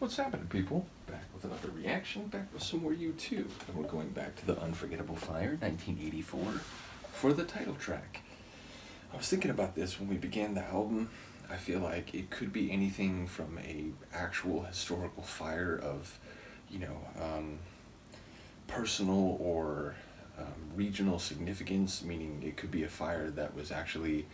What's happening, people? Back with another reaction, back with some more U2. And we're going back to the Unforgettable Fire, 1984, for the title track. I was thinking about this when we began the album. I feel like it could be anything from a actual historical fire of, personal or regional significance, meaning it could be a fire that was actually,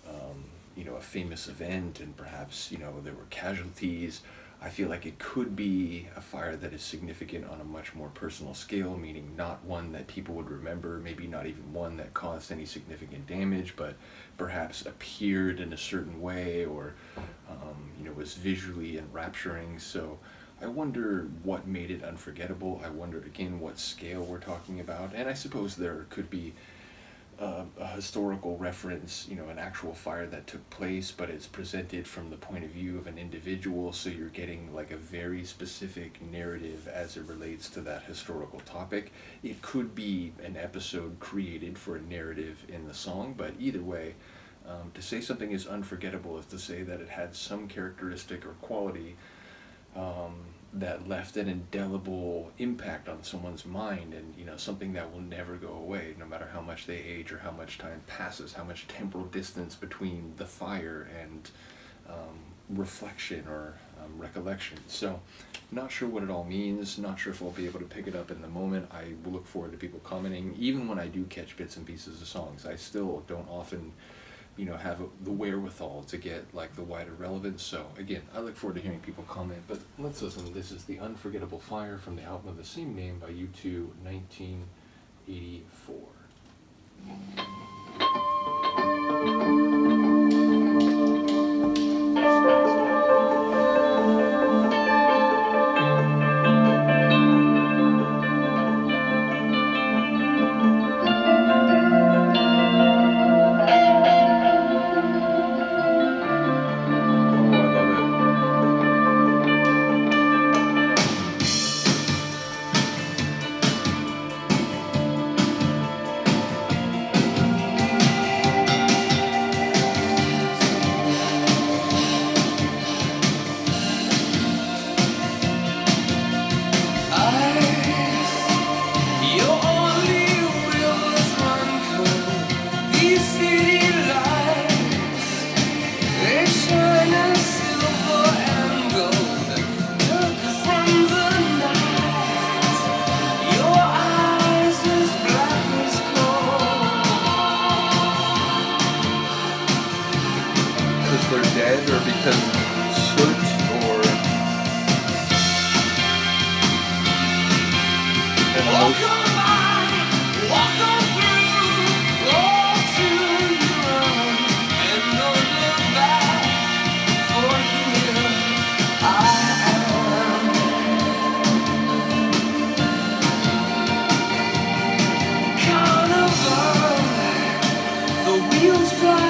a famous event and perhaps, there were casualties. I feel like it could be a fire that is significant on a much more personal scale, meaning not one that people would remember, maybe not even one that caused any significant damage, but perhaps appeared in a certain way or, was visually enrapturing. So I wonder what made it unforgettable. I wonder, again, what scale we're talking about. And I suppose there could be a historical reference, an actual fire that took place, but it's presented from the point of view of an individual, so you're getting like a very specific narrative as it relates to that historical topic. It could be an episode created for a narrative in the song, but either way, to say something is unforgettable is to say that it had some characteristic or quality that left an indelible impact on someone's mind, and something that will never go away, no matter how much they age or how much time passes, how much temporal distance between the fire and reflection or recollection. So not sure what it all means, not sure if I'll be able to pick it up in the moment. I will look forward to people commenting. Even when I do catch bits and pieces of songs, I still don't often have the wherewithal to get like the wider relevance. So again, I look forward to hearing people comment, but let's listen. This is the Unforgettable Fire from the album of the same name by U2, 1984. They're dead, or because soot, or an emotion. Walk on through, roll to your own, and don't look back, for here I am. Carnival, the wheels fly.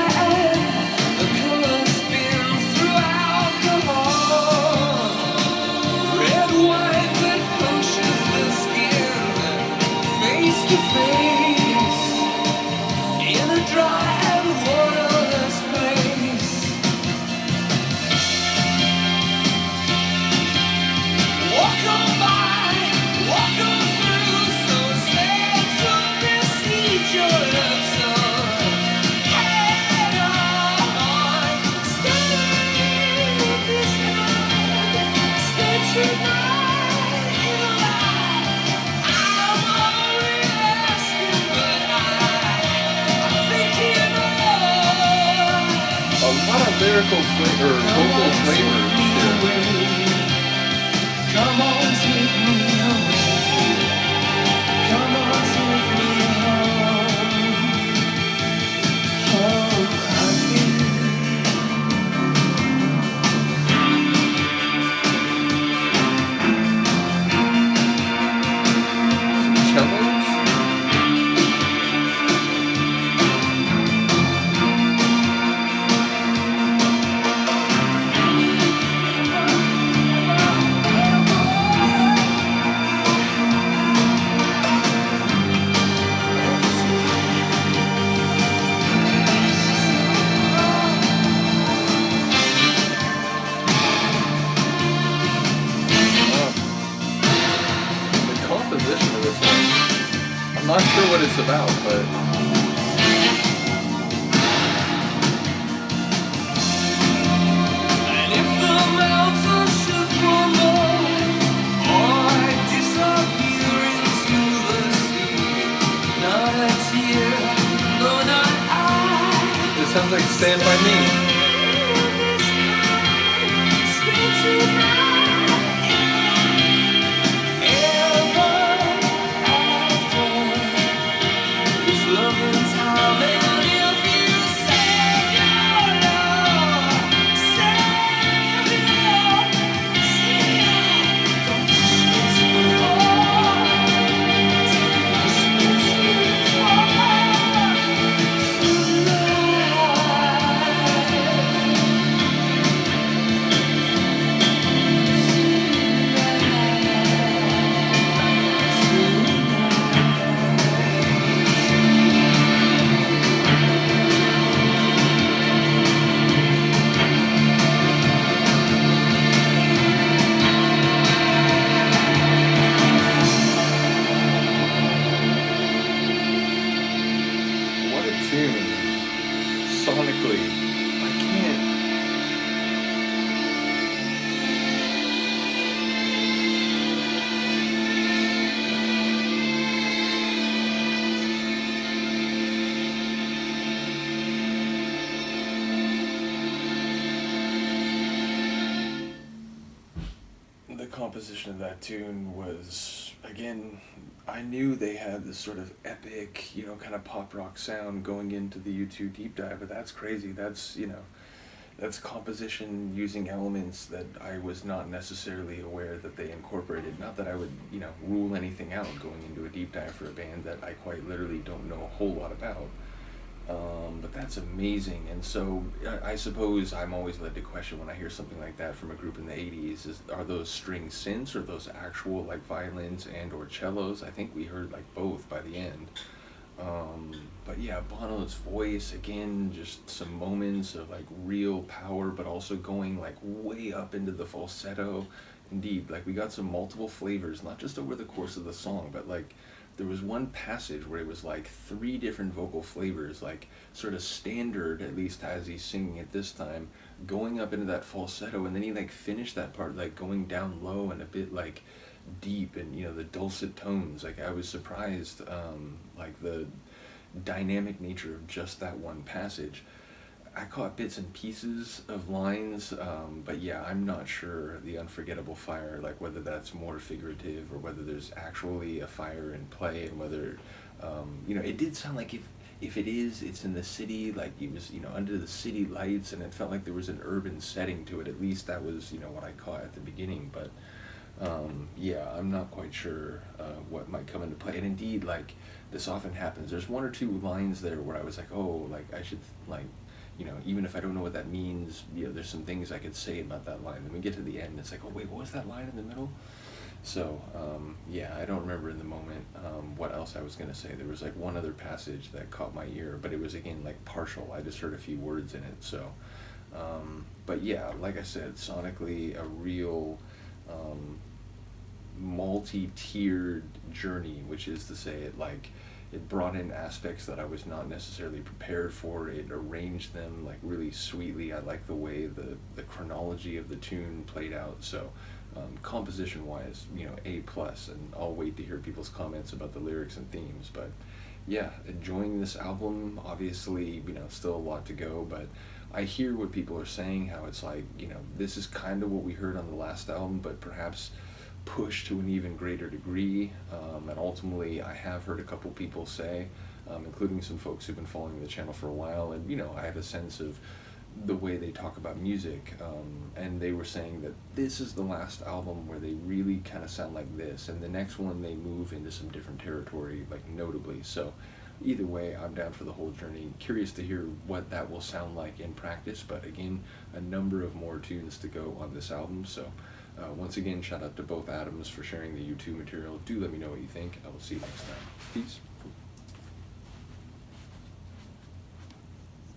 Lyrical flavor, vocal flavor. Come on, take me away. Come on, take me home. Cellos. not sure what it's about, but And if the mountains should crumble or disappear into the sea, not a tear, no, not I. it sounds like Stand By Me. Speak to my ever after this loving time. And if you save your love, save your don't push me too far, don't push me too far What a tune. Sonically. I can't. The composition of that tune was, again, I knew they had this sort of epic, kind of pop rock sound going into the U2 deep dive, but that's crazy. That's composition using elements that I was not necessarily aware that they incorporated. Not that I would, rule anything out going into a deep dive for a band that I quite literally don't know a whole lot about. But that's amazing. And so I suppose I'm always led to question when I hear something like that from a group in the 80s, are those string synths or those actual like violins and or cellos? I think we heard like both by the end. But yeah, Bono's voice, again, just some moments of like real power, but also going like way up into the falsetto. Indeed, like we got some multiple flavors, not just over the course of the song, but like there was one passage where it was like 3 different vocal flavors, like sort of standard, at least as he's singing it this time, going up into that falsetto, and then he like finished that part like going down low and a bit like deep, and the dulcet tones. Like I was surprised, like the dynamic nature of just that one passage. I caught bits and pieces of lines, but yeah, I'm not sure the Unforgettable Fire, like whether that's more figurative or whether there's actually a fire in play, and whether, it did sound like if it is, it's in the city, like it was, under the city lights, and it felt like there was an urban setting to it. At least that was, what I caught at the beginning, but yeah, I'm not quite sure what might come into play. And indeed, like, this often happens. There's 1 or 2 lines there where I was like, oh, like, I should, like, even if I don't know what that means, there's some things I could say about that line. Then we get to the end, and it's like, oh, wait, what was that line in the middle? So, yeah, I don't remember in the moment what else I was going to say. There was, like, one other passage that caught my ear, but it was, again, like, partial. I just heard a few words in it, so. But, yeah, like I said, sonically, a real multi-tiered journey, which is to say it brought in aspects that I was not necessarily prepared for. It arranged them like really sweetly. I like the way the chronology of the tune played out. So composition wise, A plus, and I'll wait to hear people's comments about the lyrics and themes. But yeah, enjoying this album. Obviously, still a lot to go, but I hear what people are saying, how it's like, this is kind of what we heard on the last album, but perhaps pushed to an even greater degree. And ultimately, I have heard a couple people say, including some folks who've been following the channel for a while, and I have a sense of the way they talk about music, and they were saying that this is the last album where they really kind of sound like this, and the next one they move into some different territory, like notably. So either way, I'm down for the whole journey. Curious to hear what that will sound like in practice, but again, a number of more tunes to go on this album. So once again, shout out to both Adams for sharing the U2 material. Do let me know what you think. I will see you next time. Peace.